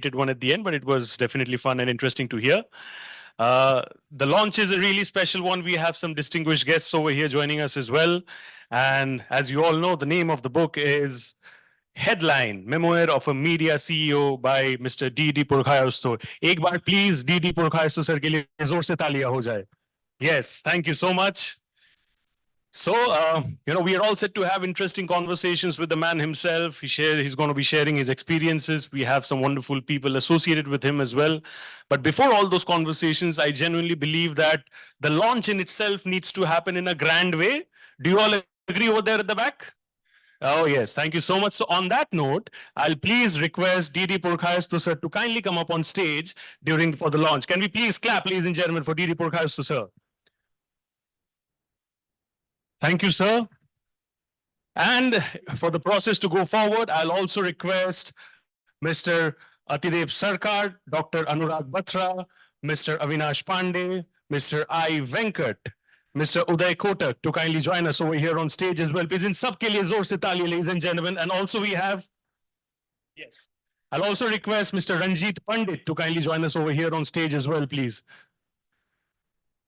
one at the end, but it was definitely fun and interesting to hear. The launch is a really special one. We have some distinguished guests over here joining us as well. And as you all know, the name of the book is Headline, Memoir of a Media CEO by Mr. DD Purkayastha. एक बार please DD Purkayastha sir के लिए जोर से तालियां हो जाए. Yes, thank you so much. So, we are all set to have interesting conversations with the man himself. He's going to be sharing his experiences. We have some wonderful people associated with him as well. But before all those conversations, I genuinely believe that the launch in itself needs to happen in a grand way. Do you all agree over there at the back? Oh, yes. Thank you so much. So on that note, I'll please request DD Purkayastha sir to kindly come up on stage for the launch. Can we please clap, ladies and gentlemen, for DD Purkayastha sir? Thank you, sir. And for the process to go forward, I'll also request Mr. Atidev Sarkar, Dr. Anurag Batra, Mr. Avinash Pandey, Mr. I. Venkat, Mr. Uday Kotak to kindly join us over here on stage as well. Please, in sab ke liye zor se taali, ladies and gentlemen. And also we have, yes, I'll also request Mr. Ranjit Pandit to kindly join us over here on stage as well, please.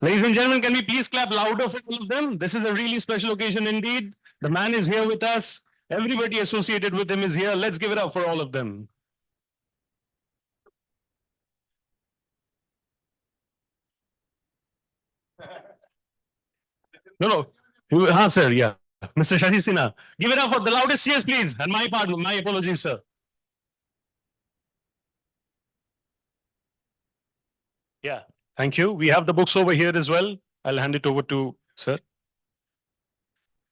Ladies and gentlemen, can we please clap louder for all of them? This is a really special occasion indeed. The man is here with us. Everybody associated with him is here. Let's give it up for all of them. No. Sir, yeah. Mr. Shashi Sinha. Give it up for the loudest cheers, please. And my apologies, sir. Yeah. Thank you. We have the books over here as well. I'll hand it over to sir.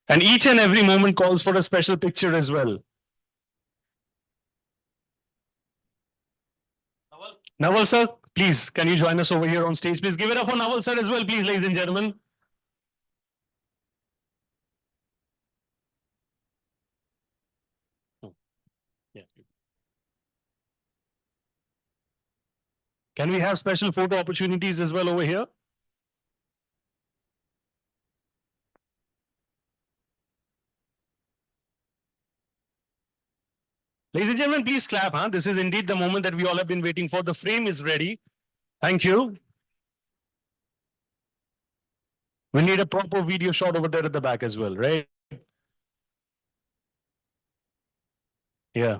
And each and every moment calls for a special picture as well. Naval sir, please, can you join us over here on stage? Please give it up for Naval sir as well, please, ladies and gentlemen. Yeah. Can we have special photo opportunities as well over here? Ladies and gentlemen, please clap. This is indeed the moment that we all have been waiting for. The frame is ready. Thank you. We need a proper video shot over there at the back as well, right? Yeah.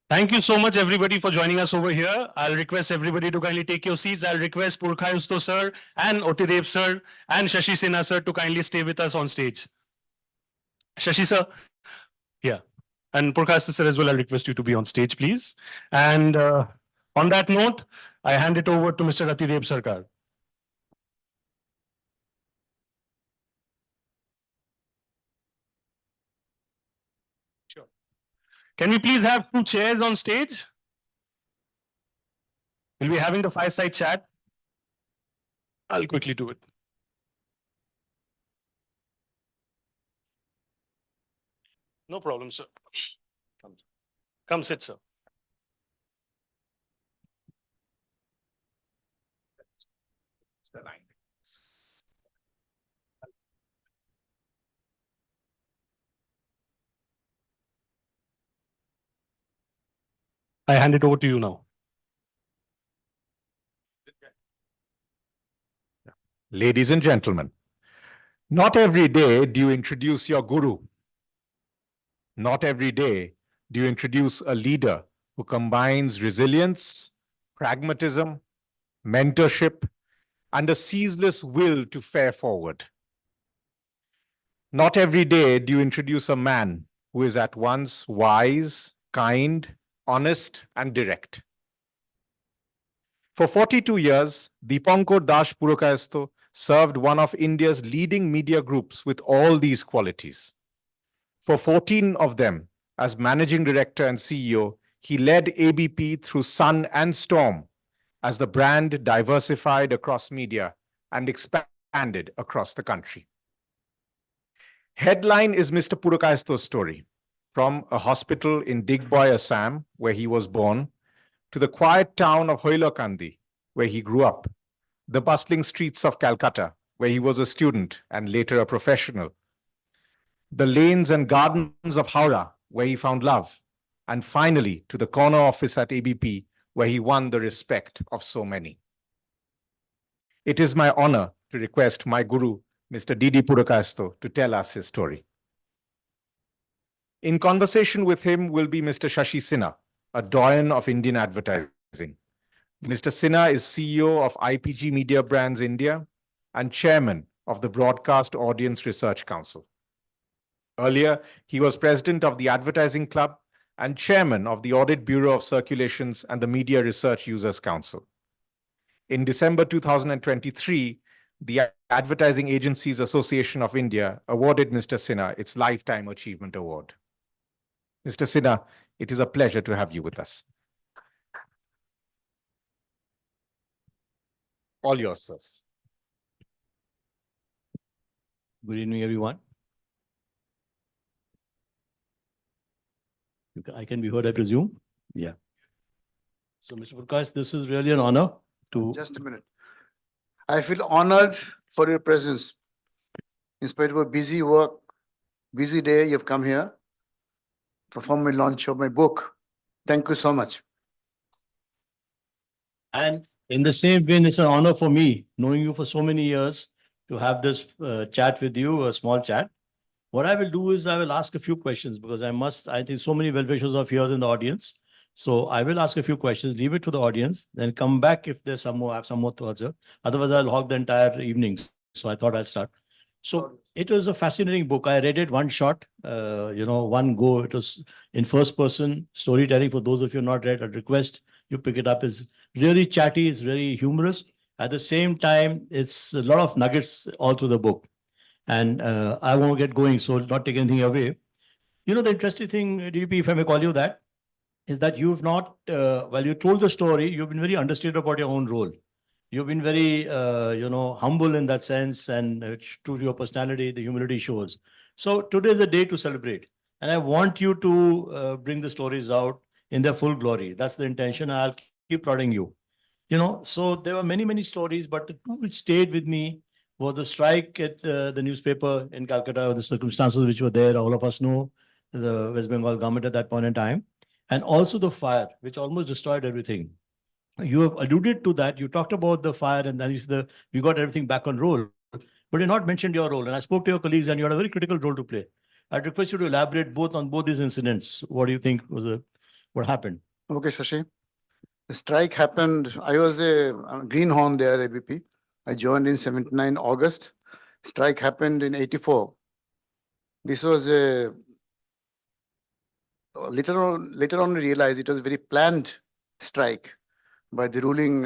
Thank you so much, everybody, for joining us over here. I'll request everybody to kindly take your seats. I'll request Purkayastha sir and Atidev sir and Shashi Sinha sir to kindly stay with us on stage. Shashi sir, yeah. And Purkayastha sir as well, I'll request you to be on stage, please. And on that note, I hand it over to Mr. Atidev Sarkar. Sure. Can we please have 2 chairs on stage? We'll be having the fireside chat. I'll quickly do it. No problem, sir. Come sit, sir. I hand it over to you now. Ladies and gentlemen, not every day do you introduce your guru. Not every day do you introduce a leader who combines resilience, pragmatism, mentorship, and a ceaseless will to fare forward. Not every day do you introduce a man who is at once wise, kind, honest, and direct. For 42 years, Dipankar Das Purkayastha served one of India's leading media groups with all these qualities. For 14 of them, as managing director and CEO, he led ABP through sun and storm as the brand diversified across media and expanded across the country. Headline is Mr. Purkayastha's story, from a hospital in Digboy, Assam, where he was born, to the quiet town of Hailakandi, where he grew up, the bustling streets of Calcutta, where he was a student and later a professional, the lanes and gardens of Howrah, where he found love, and finally to the corner office at ABP, where he won the respect of so many. It is my honor to request my guru, Mr. DD Purkayastha, to tell us his story. In conversation with him will be Mr. Shashi Sinha, a doyen of Indian advertising. Mr. Sinha is CEO of IPG Media Brands India and chairman of the Broadcast Audience Research Council. Earlier, he was president of the Advertising Club and chairman of the Audit Bureau of Circulations and the Media Research Users Council. In December 2023, the Advertising Agencies Association of India awarded Mr. Sinha its Lifetime Achievement Award. Mr. Sinha, it is a pleasure to have you with us. All yours, sirs. Good evening, everyone. I can be heard, I presume? Yeah. So, Mr. Purkayastha, this is really an honor to... Just a minute. I feel honored for your presence. In spite of a busy work, busy day, you've come here to perform my launch of my book. Thank you so much. And in the same vein, it's an honor for me, knowing you for so many years, to have this chat with you, a small chat. What I will do is I will ask a few questions because I think so many well-wishers of yours in the audience. So I will ask a few questions, leave it to the audience, then come back if there's some more, I have some more thoughts. Otherwise, I'll hog the entire evening. So I thought I'll start. So it was a fascinating book. I read it one shot, one go. It was in first person storytelling. For those of you not read, I'd request you pick it up. It's really chatty. It's very humorous. At the same time, it's a lot of nuggets all through the book. And I won't get going, so not take anything away. You know, the interesting thing, DP, if I may call you that, is that you've not, while you told the story, you've been very understated about your own role. You've been very, humble in that sense, and to your personality, the humility shows. So today is a day to celebrate. And I want you to bring the stories out in their full glory. That's the intention. I'll keep prodding you. So there were many, many stories, but the two which stayed with me was the strike at the newspaper in Calcutta, the circumstances which were there. All of us know the West Bengal government at that point in time. And also the fire, which almost destroyed everything. You have alluded to that. You talked about the fire and then we got everything back on roll. But you not mentioned your role. And I spoke to your colleagues and you had a very critical role to play. I'd request you to elaborate on both these incidents. What do you think what happened? Okay, Shashi. The strike happened. I was a greenhorn there, ABP. I joined in 79 August. Strike happened in 84. This was a later on we realized it was a very planned strike by the ruling,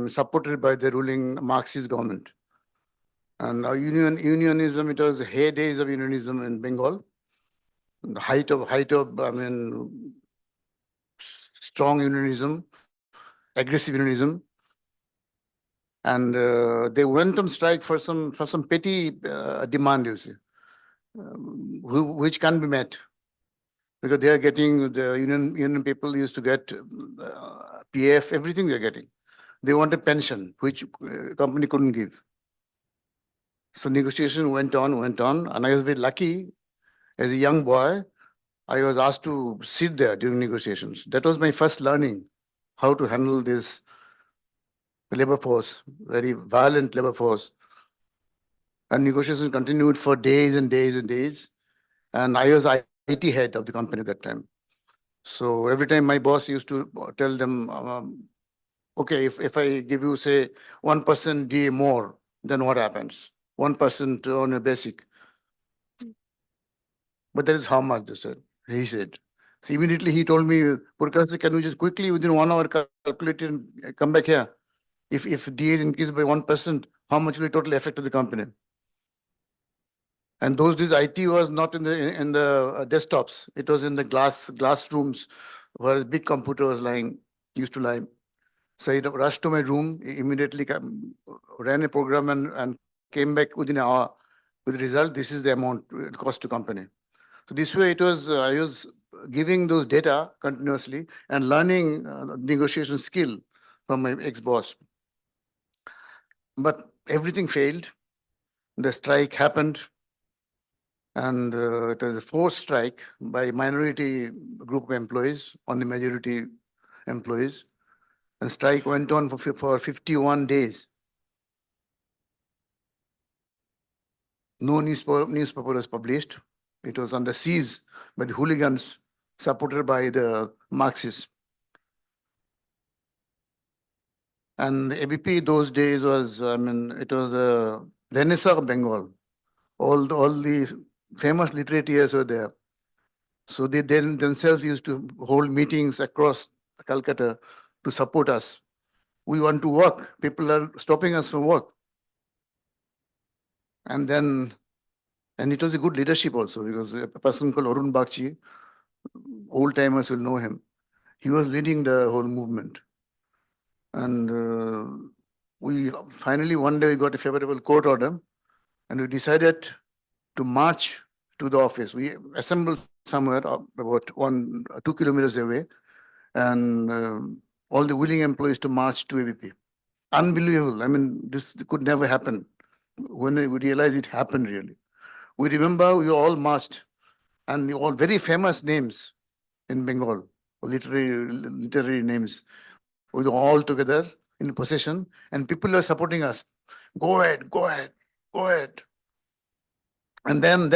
supported by the ruling Marxist government. And unionism, it was heydays of unionism in Bengal. The height of strong unionism, aggressive unionism. And they went on strike for some petty demand, you see, which can be met. Because they are getting, the union people used to get PF, everything they're getting. They wanted pension, which company couldn't give. So negotiation went on, and I was very lucky. As a young boy, I was asked to sit there during negotiations. That was my first learning, how to handle this labor force, very violent labor force. And negotiations continued for days and days and days. And I was IT head of the company at that time. So every time my boss used to tell them, okay, if I give you, say, 1% DA more, then what happens? 1% on a basic. But that is how much, they said. He said. So immediately he told me, Purkayastha, can you just quickly within 1 hour calculate and come back here? If DA is increased by 1%, how much will the total effect of the company? And those days, IT was not in the desktops. It was in the glass rooms where the big computer was used to lie. So I rushed to my room, immediately ran a program and came back within an hour with the result. This is the amount it cost to company. So this way it was, I was giving those data continuously and learning negotiation skill from my ex-boss. But everything failed. The strike happened. And it was a forced strike by minority group of employees on the majority employees. And strike went on for 51 days. No newspaper was published. It was under siege by the hooligans supported by the Marxists. And ABP those days was, it was the Renaissance of Bengal. All the famous literatures were there. So they themselves used to hold meetings across Calcutta to support us. We want to work. People are stopping us from work. And it was a good leadership also, because a person called Arun Bakshi, old timers will know him. He was leading the whole movement. And we finally one day we got a favorable court order, and we decided to march to the office. We assembled somewhere about 2 kilometers away, and all the willing employees to march to ABP. Unbelievable. This could never happen. When we realized it happened, really. We remember we all marched, and all very famous names in Bengal, literary names. We were all together in procession, and people are supporting us. Go ahead, go ahead, go ahead. And then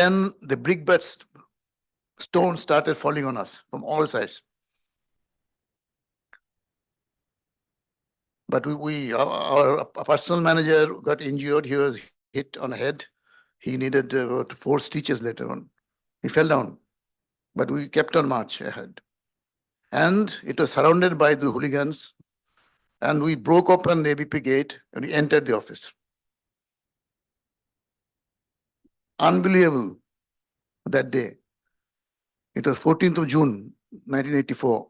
the brickbats, stones started falling on us from all sides. But our personal manager got injured. He was hit on the head. He needed about 4 stitches later on. He fell down. But we kept on march ahead. And it was surrounded by the hooligans. And we broke open the ABP gate and we entered the office. Unbelievable that day. It was 14th of June, 1984.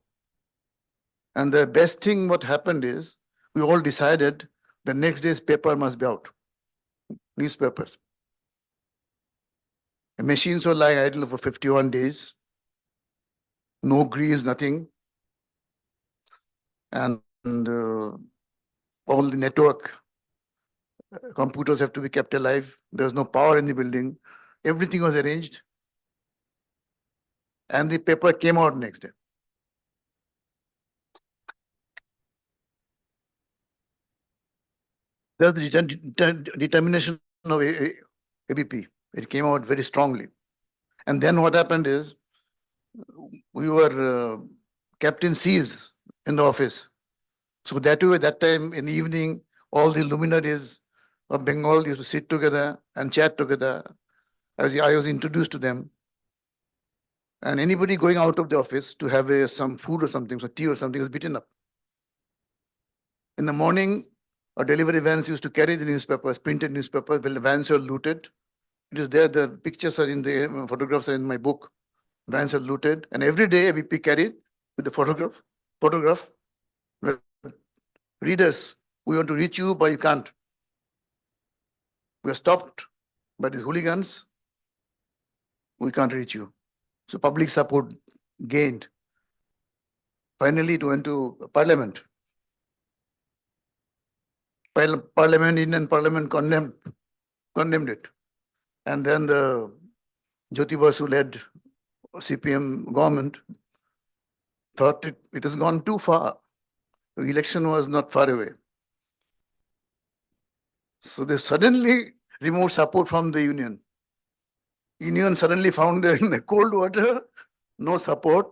And the best thing what happened is, we all decided the next day's paper must be out. Newspapers. The machines were lying idle for 51 days. No grease, nothing. And all the network computers have to be kept alive. There's no power in the building. Everything was arranged. And the paper came out next day. That's the determination of ABP. It came out very strongly. And then what happened is, we were kept in siege in the office. So that time in the evening, all the luminaries of Bengal used to sit together and chat together. As I was introduced to them. And anybody going out of the office to have some food or something, some tea or something, was beaten up. In the morning, our delivery vans used to carry the newspapers, printed newspapers. Well, the vans were looted. It is there. The pictures are in the photographs are in my book. Vans are looted, and every day ABP carried with the photograph. Well, readers, we want to reach you, but you can't. We are stopped by these hooligans. We can't reach you. So public support gained. Finally, it went to Parliament. Indian Parliament condemned it. And then the Jyoti Basu led CPM government thought it has gone too far. The election was not far away. So they suddenly removed support from the union. Union suddenly found in the cold water, no support,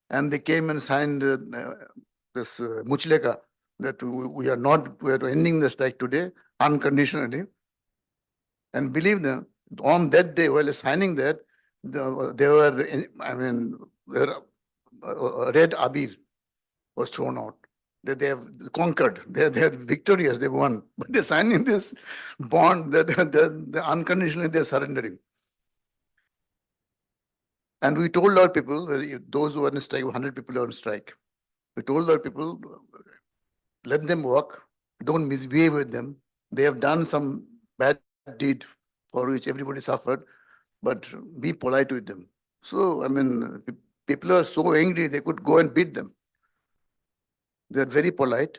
and they came and signed this Muchleka that we are ending the strike today unconditionally. And believe them, on that day, while signing that, red abir was thrown out. They have conquered. They are victorious. They won. But they're signing this bond that they're unconditionally they're surrendering. And we told our people, those who are on strike, 100 people are on strike. We told our people, let them work. Don't misbehave with them. They have done some bad deed for which everybody suffered, but be polite with them. So, people are so angry, they could go and beat them. They're very polite.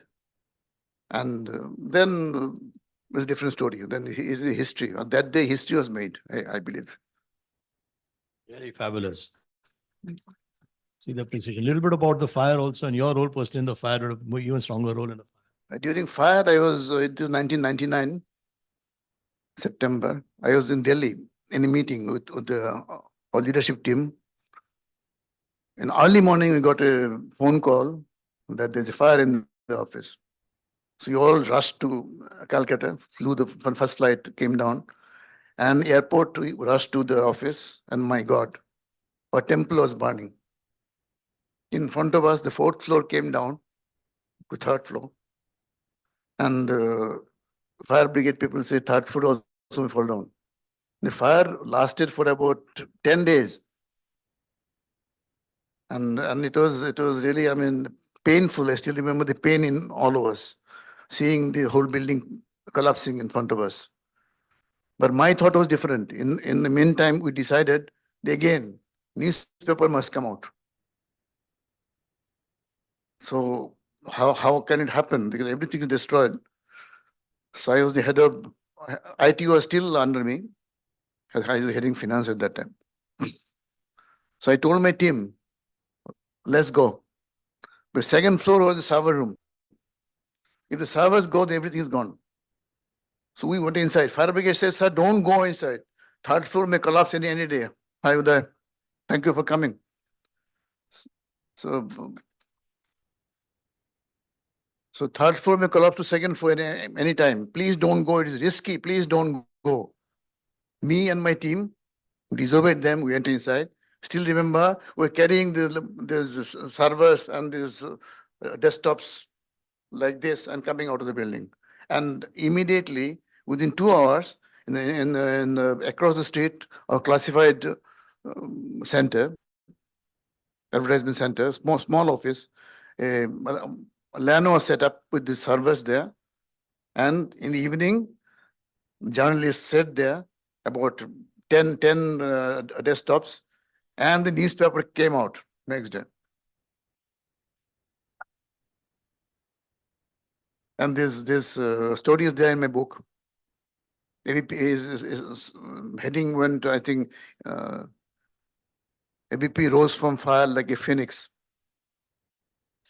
And then there's a different story. Then history. On that day, history was made, I believe. Very fabulous. See the precision. A little bit about the fire also, and your role personally in the fire, even stronger role in the fire. During fire, I was, it is 1999, September. I was in Delhi in a meeting with the our leadership team. In early morning, we got a phone call that there's a fire in the office. So we all rushed to Calcutta, flew the first flight, came down, and airport, we rushed to the office, and my God, our temple was burning. In front of us, the fourth floor came down to third floor. And fire brigade people say third floor also will fall down. The fire lasted for about 10 days. And it was really, I mean, painful. I still remember the pain in all of us, seeing the whole building collapsing in front of us. But my thought was different. In the meantime, we decided, again, newspaper must come out. So how can it happen? Because everything is destroyed. So I was the head of, IT was still under me, as I was heading finance at that time. So I told my team, let's go. The second floor was the server room. If the servers go, then everything is gone. So we went inside. Fire brigade says, sir, don't go inside. Third floor may collapse any day. Hi, Uday. Thank you for coming. So third floor may collapse to second floor any time. Please don't go. It is risky. Please don't go. Me and my team disobeyed them. We went inside. Still remember, we're carrying these servers and these desktops like this and coming out of the building. And immediately, within 2 hours, across the street, a classified center, advertisement center, small office, a LAN was set up with the servers there. And in the evening, journalists sat there, about 10 desktops, and the newspaper came out next day. And this story is there in my book. ABP is heading went, I think, ABP rose from fire like a phoenix.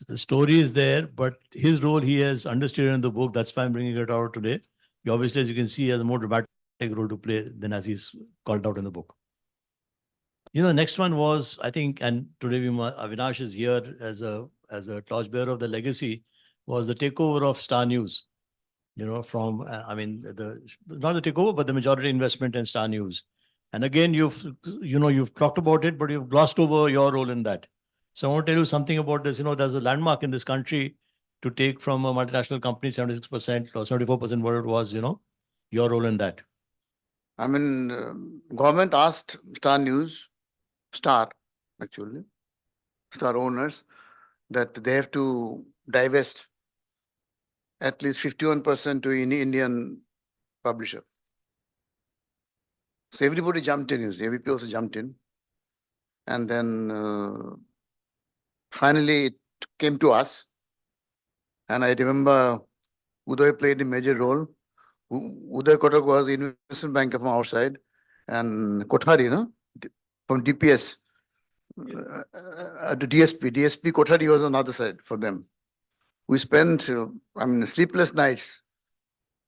The story is there, but his role he has understood in the book. That's why I'm bringing it out today. He obviously, as you can see, has a more dramatic role to play than as he's called out in the book. You know, the next one was, I think, and today Avinash is here as a torchbearer of the legacy, was the takeover of Star News. You know, from I mean, not the takeover, but the majority investment in Star News. And again, you've talked about it, but you've glossed over your role in that. So I want to tell you something about this. You know, there's a landmark in this country to take from a multinational company 76% or 74%, what it was, you know, your role in that. I mean, government asked Star owners, that they have to divest at least 51% to any Indian publisher. So everybody jumped in, AVP also jumped in. And then finally it came to us. And I remember Uday played a major role. Uday Kotak was investment banker from outside. And Kothari, from DPS, to DSP Kothari was on the other side for them. We spent, sleepless nights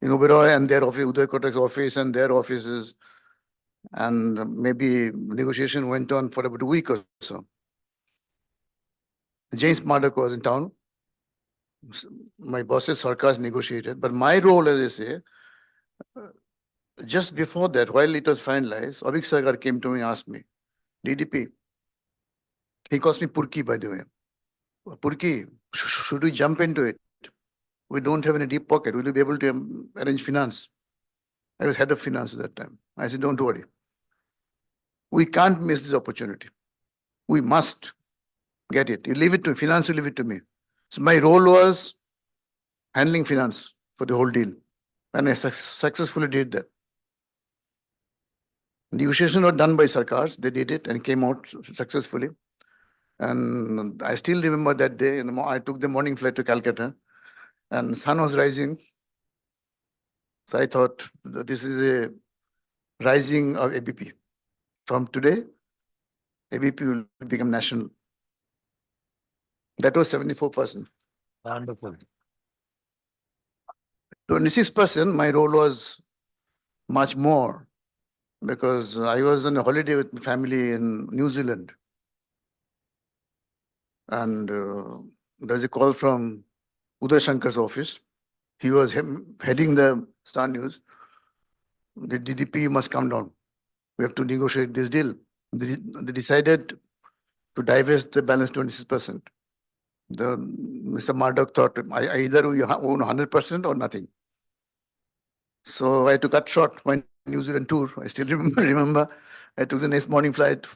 in Oberoi and their office, Uday Kotak's office and their offices. And maybe negotiation went on for about a week or so. James Murdoch was in town. My boss's Sarkar negotiated. But my role, as I say, just before that, while it was finalized, Abhik Sarkar came to me and asked me, DDP, he calls me Purki, by the way. Purki, should we jump into it? We don't have any deep pocket. Will you be able to arrange finance? I was head of finance at that time. I said, don't worry. We can't miss this opportunity. We must get it. You leave it to finance, you leave it to me. So my role was handling finance for the whole deal. And I successfully did that. Negotiation was done by Sarkars. They did it and came out successfully. And I still remember that day. I took the morning flight to Calcutta and sun was rising. So I thought that this is a rising of ABP. From today, ABP will become national. That was 74%. Wonderful. 26%, my role was much more because I was on a holiday with my family in New Zealand. And there's a call from Uday Shankar's office. He was heading the Star News. The DDP must come down. We have to negotiate this deal. They decided to divest the balance 26%. Mr. Murdoch thought, either we own 100% or nothing. So I had to cut short my New Zealand tour. I still remember I took the next morning flight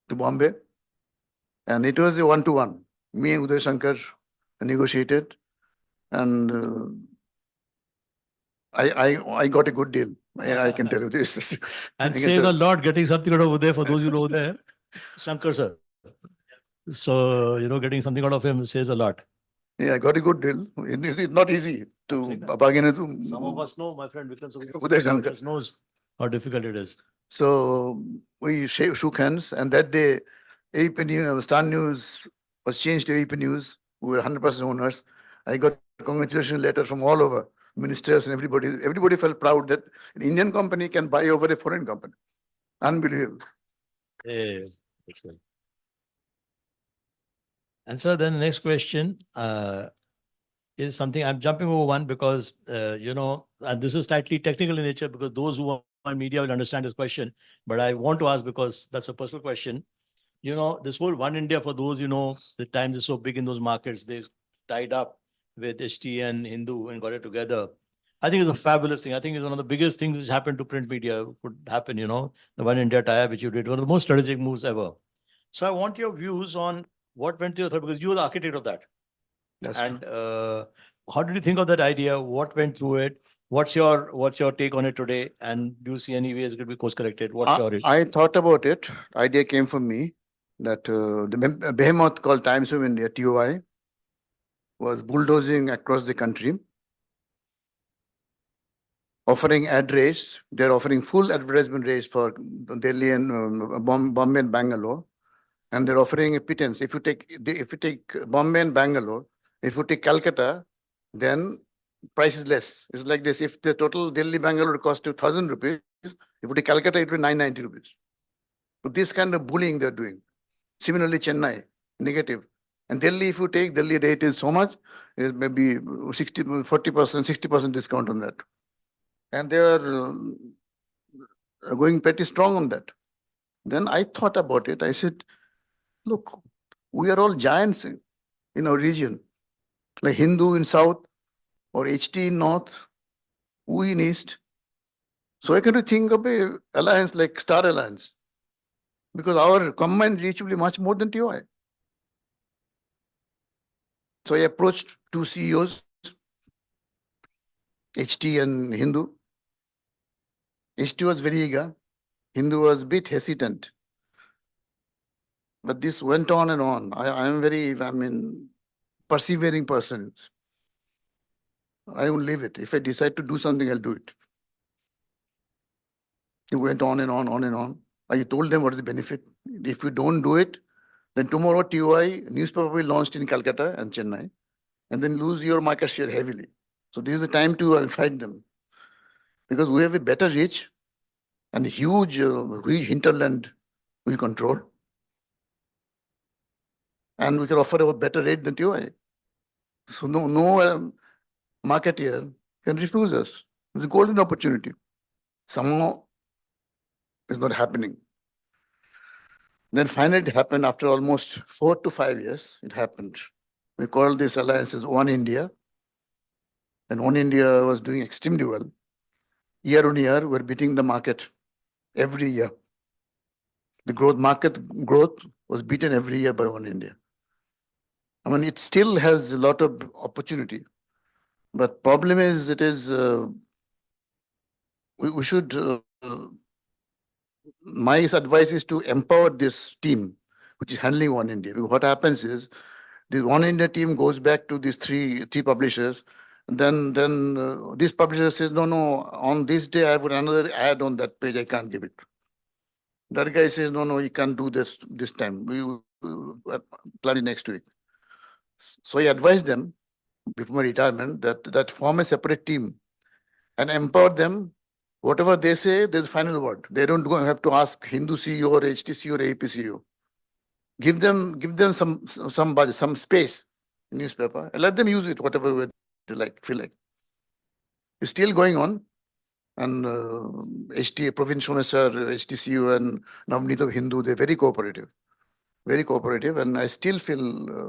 to Bombay. And it was a one-to-one. Me and Uday Shankar negotiated. And I got a good deal. I can tell you this. And saved a lot getting something out of Uday for those who know Uday. Shankar sir. So, getting something out of him says a lot. Yeah, I got a good deal. It's not easy to bargain it. Some of us know, my friend Vikram Uday Shankar knows how difficult it is. So we shook hands, and that day, AP News, Star News was changed to AP News. We were 100% owners. I got a congratulation letter from all over, ministers and everybody. Everybody felt proud that an Indian company can buy over a foreign company. Unbelievable. Yeah, excellent. And so then the next question is something I'm jumping over one because, and this is slightly technical in nature because those who are on media will understand this question. But I want to ask because that's a personal question. This whole One India, for those, the Times is so big in those markets, they tied up with HT and Hindu and got it together. I think it's a fabulous thing. I think it's one of the biggest things which happened to print media could happen, the One India tie-up which you did, one of the most strategic moves ever. So I want your views on what went through your thought, because you were the architect of that. That's and how did you think of that idea? What went through it? What's your take on it today? And do you see any ways it could be course corrected? I thought about it. Idea came from me that the behemoth called Times of India, TOI, was bulldozing across the country, offering ad rates. They're offering full advertisement rates for Delhi and Bombay and Bangalore. And they're offering a pittance. If you take Bombay and Bangalore, if you take Calcutta, then price is less. It's like this. If the total Delhi Bangalore costs you 1,000 rupees, if you take Calcutta, it will be 990 rupees. So this kind of bullying they're doing. Similarly, Chennai, negative. And Delhi, if you take Delhi rate is so much, it may be 60, 40%, 60% discount on that. And they are going pretty strong on that. Then I thought about it. I said, look, we are all giants in our region, like Hindu in South or HT in North, we in East. So I can think of a alliance like Star Alliance, because our combined reach will be much more than TOI. So I approached two CEOs, HT and Hindu. HT was very eager. Hindu was a bit hesitant. But this went on and on. I am very, persevering person. I won't leave it. If I decide to do something, I'll do it. It went on and on, on and on. I told them what is the benefit. If you don't do it, then tomorrow TOI newspaper will be launched in Calcutta and Chennai, and then lose your market share heavily. So this is the time to fight them, because we have a better reach and huge hinterland we control, and we can offer a better rate than TOI. So no marketeer can refuse us. It's a golden opportunity. Somehow it's not happening. Then finally it happened after almost 4 to 5 years. It happened. We called this alliance as One India. And One India was doing extremely well. Year on year, we're beating the market every year. The market growth was beaten every year by One India. It still has a lot of opportunity. But problem is, we should, my advice is to empower this team, which is handling One India. Because what happens is, this One India team goes back to these three publishers. Then this publisher says, no, on this day, I put another ad on that page, I can't give it. That guy says, no, you can't do this time. We will plan it next week. So I advised them before my retirement that form a separate team and empower them. Whatever they say, there's final word. They don't have to ask Hindu CEO or HTC or AP CEO. Give them some budget, some space in newspaper, and let them use it whatever way they feel like. It's still going on, and HT provincial minister, HTCU, and Navneet of Hindu, they're very cooperative, and I still feel,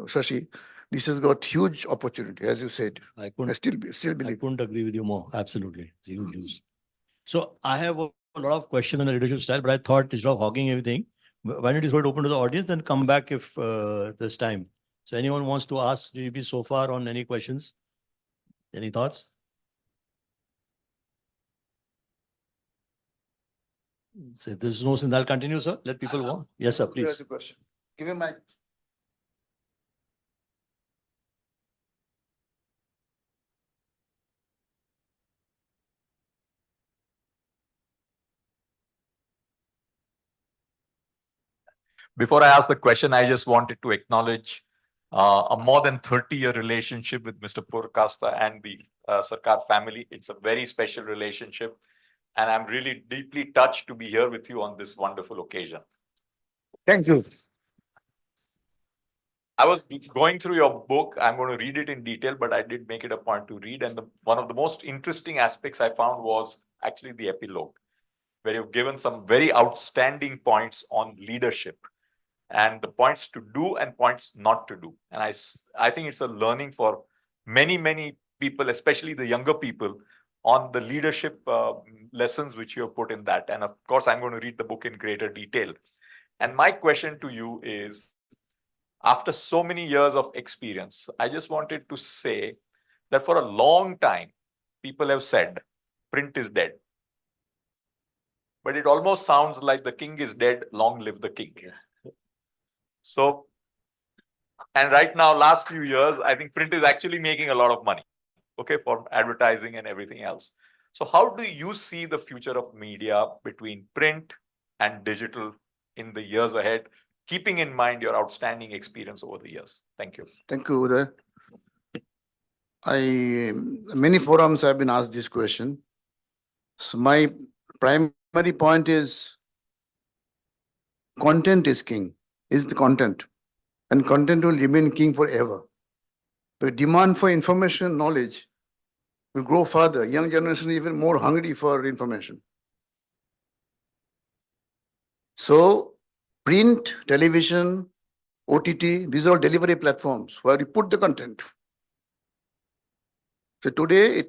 Shashi, this has got huge opportunity, as you said. I I still I believe. couldn't agree with you more. Absolutely. It's huge news. So I have a lot of questions on the leadership style, but I thought instead of hogging everything, why don't you throw it open to the audience and come back if there's time. So anyone wants to ask DDP so far on any questions? Any thoughts? So if there's no sense, I'll continue, sir. Let people walk. Yes, sir, please. Question. Give him my. Before I ask the question, I just wanted to acknowledge a more than 30-year relationship with Mr. Purkayastha and the Sarkar family. It's a very special relationship, and I'm really deeply touched to be here with you on this wonderful occasion. Thank you. I was going through your book. I'm going to read it in detail, but I did make it a point to read. And one of the most interesting aspects I found was actually the epilogue, where you've given some very outstanding points on leadership and the points to do and points not to do. And I think it's a learning for many people, especially the younger people, on the leadership lessons which you have put in that. And of course, I'm going to read the book in greater detail. And my question to you is, after so many years of experience, I just wanted to say that for a long time, people have said, print is dead. But it almost sounds like the king is dead, long live the king. So, and right now, last few years, I think print is actually making a lot of money, okay, for advertising and everything else. So how do you see the future of media between print and digital in the years ahead, keeping in mind your outstanding experience over the years? Thank you. Thank you, Uday. Many forums have been asked this question. So my primary point is content is king, is the content. And content will remain king forever. The demand for information, knowledge will grow further. Young generation is even more hungry for information. So print, television, OTT, these are all delivery platforms where you put the content. So today,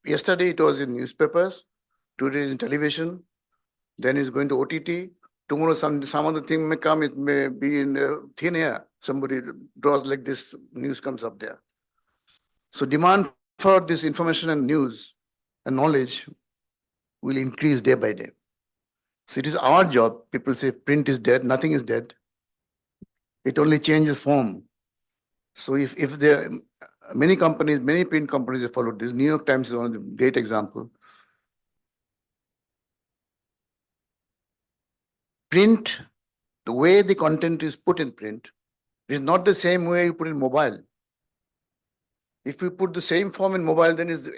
yesterday it was in newspapers, today is in television, then it's going to OTT. Tomorrow some other thing may come, it may be in thin air. Somebody draws like this, news comes up there. So demand for this information and news and knowledge will increase day by day. So it is our job. People say print is dead, nothing is dead. It only changes form. So if there many companies, many print companies have followed this. New York Times is one of the great example. Print, the way the content is put in print, is not the same way you put in mobile. If you put the same form in mobile, then it's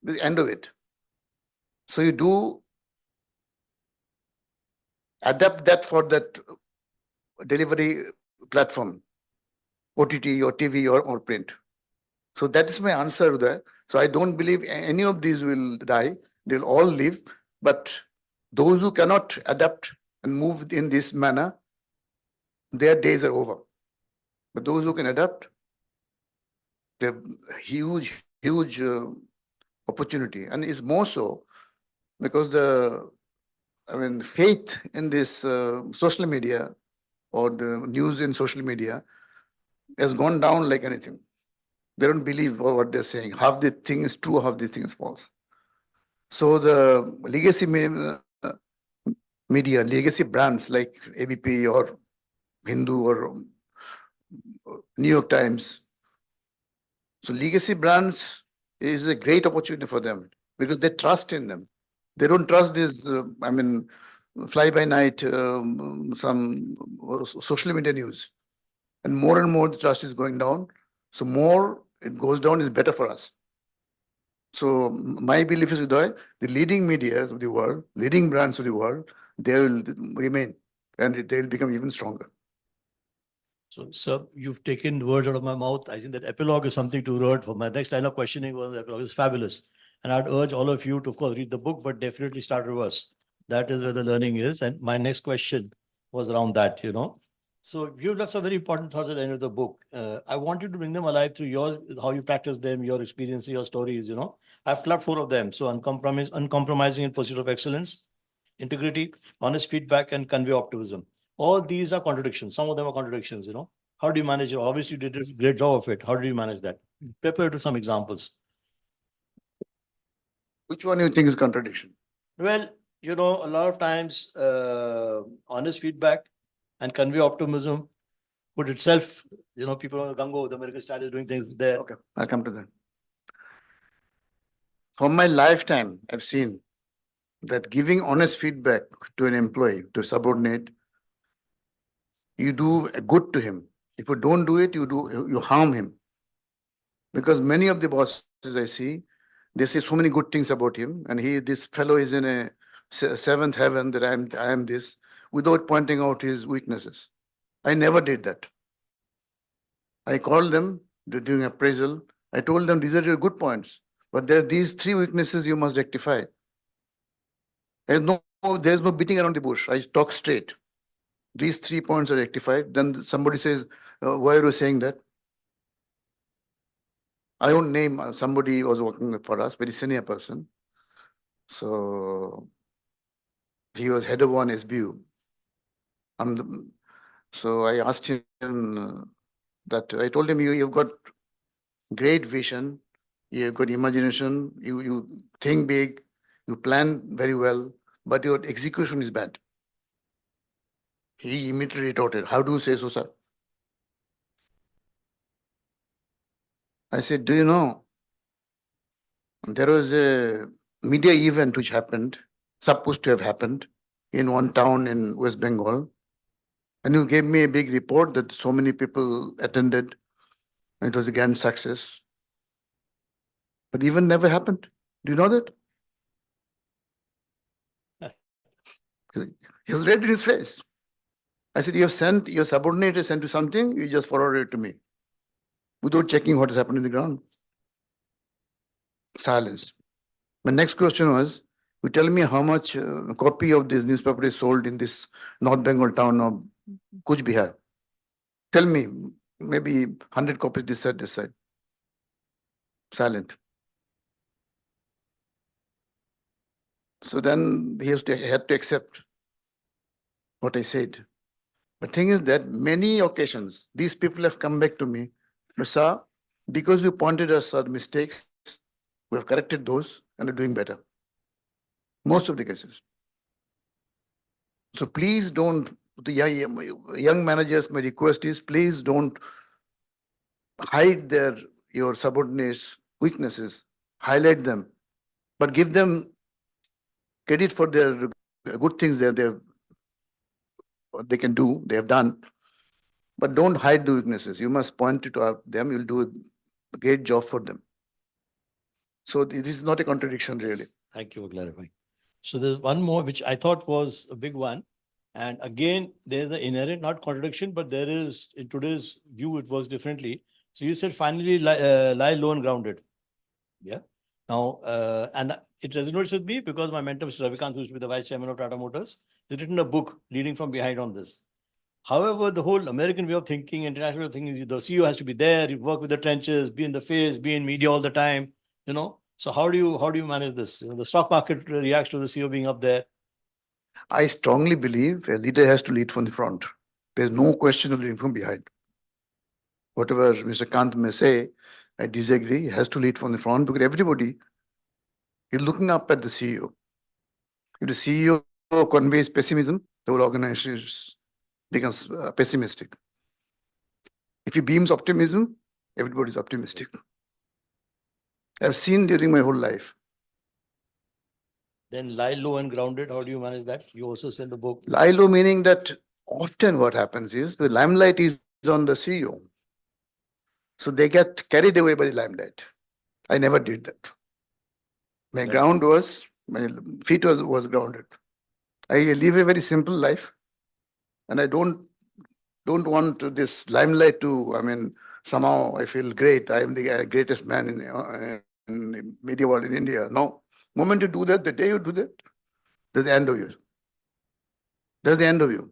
the end of it. So you do adapt that for that delivery platform, OTT or TV or print. So that is my answer there. So I don't believe any of these will die. They'll all live. But those who cannot adapt and move in this manner, their days are over. But those who can adapt, they have huge opportunity. And it's more so because faith in this social media or the news in social media has gone down like anything. They don't believe what they're saying. Half the thing is true, half the thing is false. So the legacy media, legacy brands like ABP or Hindu or New York Times. So legacy brands is a great opportunity for them because they trust in them. They don't trust this, fly-by-night some social media news. And more the trust is going down. So more it goes down is better for us. So my belief is, Uday, the leading media of the world, leading brands of the world, they will remain and they will become even stronger. So, sir, you've taken words out of my mouth. I think that epilogue is something to read for. My next line of questioning was the epilogue is fabulous. And I'd urge all of you to, of course, read the book, but definitely start reverse. That is where the learning is. And my next question was around that, So you've got some very important thoughts at the end of the book. I want you to bring them alive through how you practice them, your experience, your stories, I've clubbed 4 of them. So uncompromising in pursuit of excellence, integrity, honest feedback, and convey optimism. All these are contradictions. Some of them are contradictions, How do you manage it? Obviously, you did a great job of it. How do you manage that? Prepare to some examples. Which one you think is contradiction? Well, a lot of times, honest feedback and convey optimism put itself, people on the Gango, the American style is doing things there. Okay, I'll come to that. For my lifetime, I've seen that giving honest feedback to an employee, to a subordinate, you do good to him. If you don't do it, you harm him. Because many of the bosses I see, they say so many good things about him, and this fellow is in a seventh heaven that I am this, without pointing out his weaknesses. I never did that. I called them during appraisal. I told them these are your good points, but there are these 3 weaknesses you must rectify. There's no beating around the bush. I talk straight. These 3 points are rectified. Then somebody says, why are you saying that? I won't name somebody was working for us, very senior person. So he was head of one SBU. So I asked him that I told him, you've got great vision, you've got imagination, you think big, you plan very well, but your execution is bad. He immediately retorted, how do you say so, sir? I said, do you know, there was a media event which happened, supposed to have happened, in one town in West Bengal. And you gave me a big report that so many people attended. It was a grand success. But the event never happened. Do you know that? He was red in his face. I said, you have sent, your subordinate has sent you something, you just forwarded it to me, without checking what has happened in the ground. Silence. My next question was, you tell me how much copy of this newspaper is sold in this North Bengal town of Kuch Bihar. Tell me, maybe 100 copies this side, this side. Silent. So then he had to accept what I said. The thing is that many occasions, these people have come back to me, sir, because you pointed us our mistakes, we have corrected those and are doing better. Most of the cases. So please don't, the young managers, my request is, please don't hide your subordinates' weaknesses, highlight them, but give them credit for their good things they can do, they have done, but don't hide the weaknesses. You must point it to them, you'll do a great job for them. So this is not a contradiction, really. Thank you for clarifying. So there's one more, which I thought was a big one. And again, there's the inherent, not contradiction, but there is, in today's view, it works differently. So you said finally lie low and grounded. Yeah. Now, and it resonates with me because my mentor, Mr. Ravikant, who used to be the vice chairman of Tata Motors, has written a book, Leading from Behind, on this. However, the whole American way of thinking, international way of thinking, is the CEO has to be there, you work with the trenches, be in the face, be in media all the time, So how do you manage this? The stock market reacts to the CEO being up there. I strongly believe a leader has to lead from the front. There's no question of leading from behind. Whatever Mr. Kant may say, I disagree. He has to lead from the front because everybody is looking up at the CEO. If the CEO conveys pessimism, the whole organization becomes pessimistic. If he beams optimism, everybody is optimistic. I've seen during my whole life. Then lie low and grounded. How do you manage that? You also send the book. Lie low meaning that often what happens is the limelight is on the CEO. So they get carried away by the limelight. I never did that. My feet was grounded. I live a very simple life, and I don't want this limelight to, somehow I feel great. I am the greatest man in the media world in India. No. Moment you do that, the day you do that, there's the end of you. There's the end of you.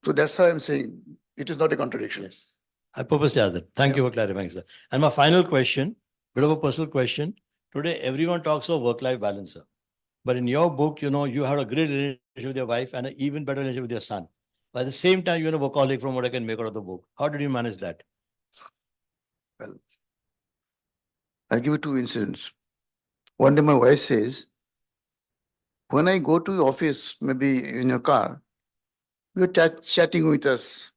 So that's why I'm saying it is not a contradiction. Yes. I purposely asked that. Thank you for clarifying, sir. And my final question, bit of a personal question. Today, everyone talks of work-life balance, sir. But in your book, you had a great relationship with your wife and an even better relationship with your son. But at the same time, you're a workaholic from what I can make out of the book. How did you manage that? Well, I'll give you two incidents. One day my wife says, when I go to the office, maybe in your car, you're chatting with us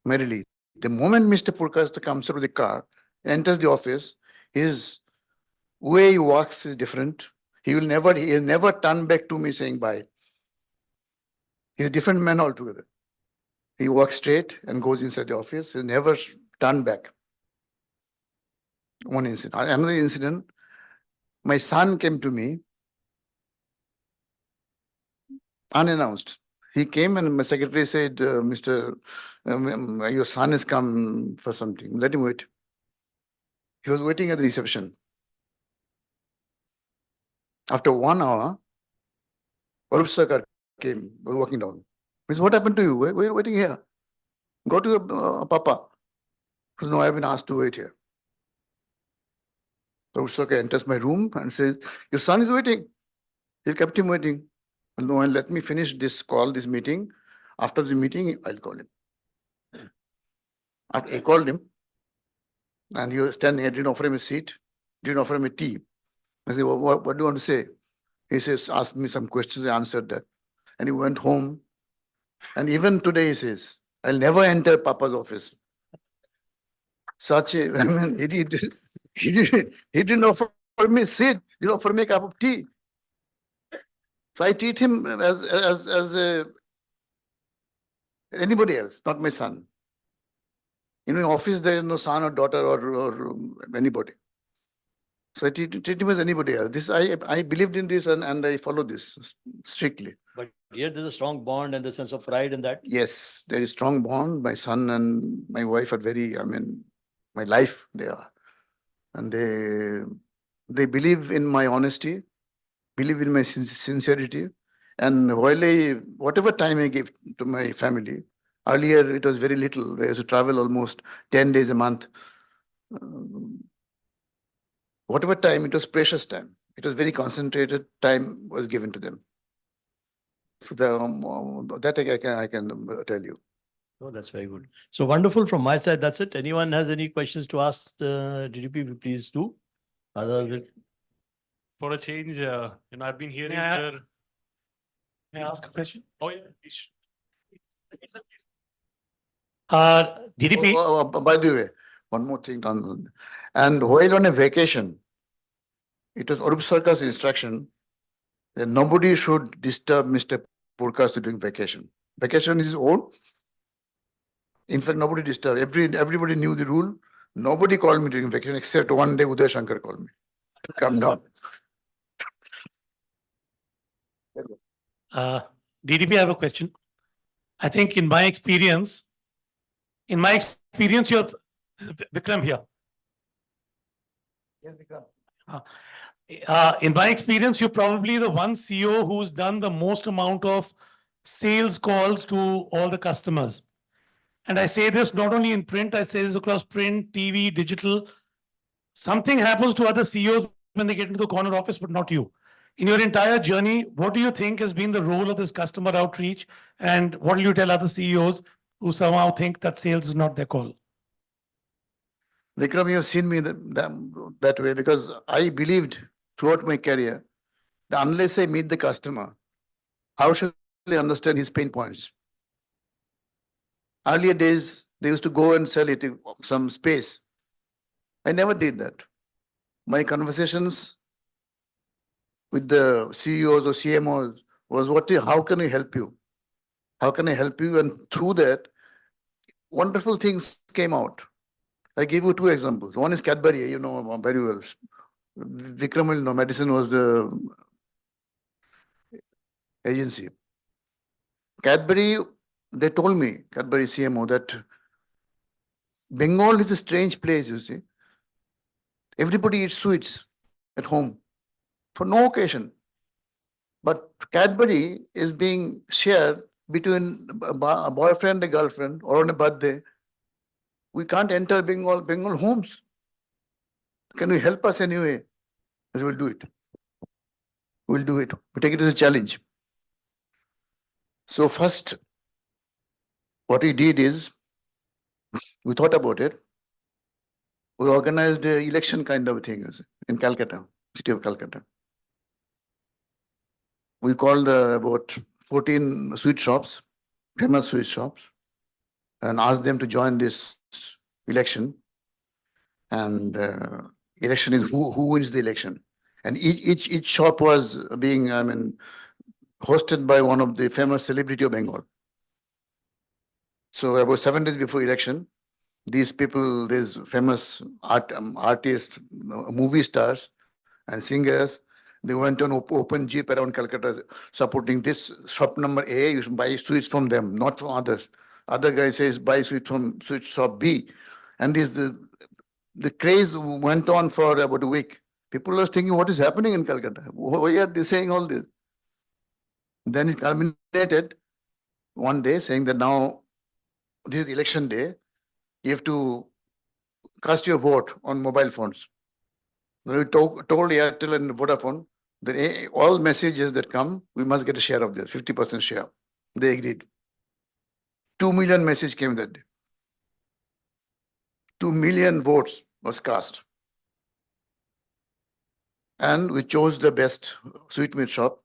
merrily. The moment Mr. Purkayastha comes out of the car, enters the office, his way he walks is different. He'll never turn back to me saying bye. He's a different man altogether. He walks straight and goes inside the office. He'll never turn back. One incident. Another incident, my son came to me unannounced. He came and my secretary said, your son has come for something. Let him wait. He was waiting at the reception. After 1 hour, Arup Sarkar came, was walking down. He said, what happened to you? Why are you waiting here? Go to your papa. He said, no, I have been asked to wait here. Arup Sarkar enters my room and says, your son is waiting. You kept him waiting. No, and let me finish this call, this meeting. After the meeting, I'll call him. I called him, and he was standing. I didn't offer him a seat, didn't offer him a tea. I said, well, what do you want to say? He says, ask me some questions. I answered that. And he went home. And even today, he says, I'll never enter Papa's office. He didn't offer me a seat. He didn't offer me a cup of tea. So I treat him as anybody else, not my son. In my office, there is no son or daughter or anybody. So I treat him as anybody else. I believed in this and I follow this strictly. But here there's a strong bond and the sense of pride in that. Yes, there is strong bond. My son and my wife are very, my life they are. And they believe in my honesty, believe in my sincerity. And whatever time I give to my family, earlier it was very little. I used to travel almost 10 days a month. Whatever time, it was precious time. It was very concentrated time was given to them. So that I can tell you. Oh, that's very good. So wonderful from my side. That's it. Anyone has any questions to ask DDP, please do. Otherwise, For a change, I've been hearing. May I ask a question? Oh, yeah, please. DDP. By the way, one more thing. And while on a vacation, it was Arup Sarkar's instruction that nobody should disturb Mr. Purkayastha during vacation. Vacation is his own. In fact, nobody disturbed. Everybody knew the rule. Nobody called me during vacation except one day Uday Shankar called me. Come down. DDP, I have a question. I think in my experience, you're Vikram here. Yes, Vikram. In my experience, you're probably the one CEO who's done the most amount of sales calls to all the customers. And I say this not only in print, I say this across print, TV, digital. Something happens to other CEOs when they get into the corner office, but not you. In your entire journey, what do you think has been the role of this customer outreach? And what will you tell other CEOs who somehow think that sales is not their call? Vikram, you have seen me that way because I believed throughout my career that unless I meet the customer, how should I understand his pain points? Earlier days, they used to go and sell it in some space. I never did that. My conversations with the CEOs or CMOs was how can I help you? How can I help you? And through that, wonderful things came out. I give you two examples. One is Cadbury, you know very well. Vikram will know, Medicine was the agency. Cadbury, they told me, Cadbury CMO, that Bengal is a strange place, you see. Everybody eats sweets at home for no occasion. But Cadbury is being shared between a boyfriend and a girlfriend or on a birthday. We can't enter Bengal homes. Can you help us anyway? We will do it. We'll do it. We take it as a challenge. So first, what we did is, we thought about it. We organized an election kind of thing in Calcutta, city of Calcutta. We called about 14 sweet shops, famous sweet shops, and asked them to join this election. And election is who wins the election. And each shop was being, hosted by one of the famous celebrity of Bengal. So about 7 days before election, these people, these famous artists, movie stars and singers, they went on open jeep around Calcutta supporting this shop number A. You should buy sweets from them, not from others. Other guy says buy sweet from sweet shop B. And the craze went on for about a week. People were thinking, what is happening in Calcutta? Why are they saying all this? Then it culminated one day saying that now this is election day. You have to cast your vote on mobile phones. When we told Airtel and Vodafone that all messages that come, we must get a share of this, 50% share. They agreed. 2 million messages came that day. 2 million votes was cast. And we chose the best sweetmeat shop.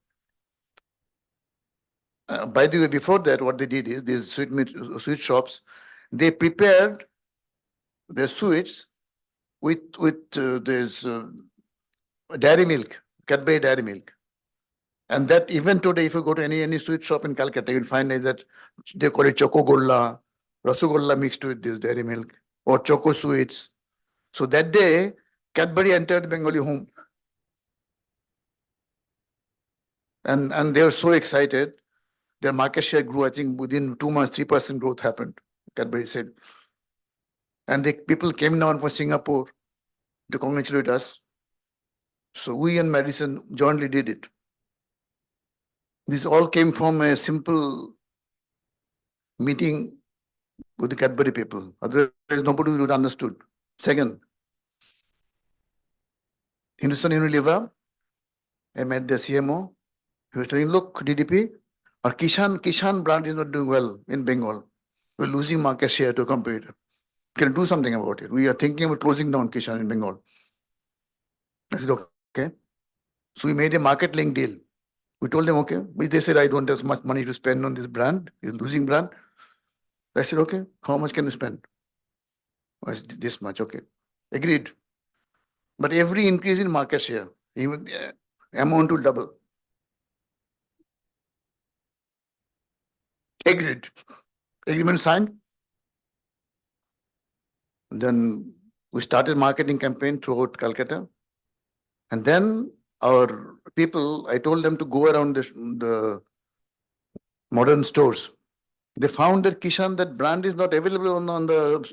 By the way, before that, what they did is these sweet shops, they prepared their sweets with this dairy milk, Cadbury dairy milk. And that even today, if you go to any sweet shop in Calcutta, you'll find that they call it Choco Golla, Rasagolla mixed with this dairy milk, or Choco sweets. So that day, Cadbury entered Bengali home. And they were so excited. Their market share grew, I think within 2 months, 3% growth happened, Cadbury said. And people came down from Singapore to congratulate us. So we and Madison jointly did it. This all came from a simple meeting with the Cadbury people. Otherwise, nobody would have understood. Second, Hindustan Unilever, I met the CMO. He was saying, look, DDP, our Kishan brand is not doing well in Bengal. We're losing market share to a competitor. Can do something about it. We are thinking about closing down Kishan in Bengal. I said, okay. So we made a market link deal. We told them, okay. They said, I don't have much money to spend on this brand. It's a losing brand. I said, okay, how much can you spend? I said, this much, okay. Agreed. But every increase in market share, even amount will double. Agreed. Agreement signed. Then we started marketing campaign throughout Calcutta. And then our people, I told them to go around the modern stores. They found that Kishan, that brand is not available on the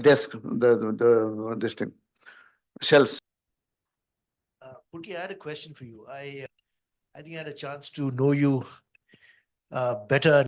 desk, this thing, shelves. Purky, I had a question for you. I think I had a chance to know you better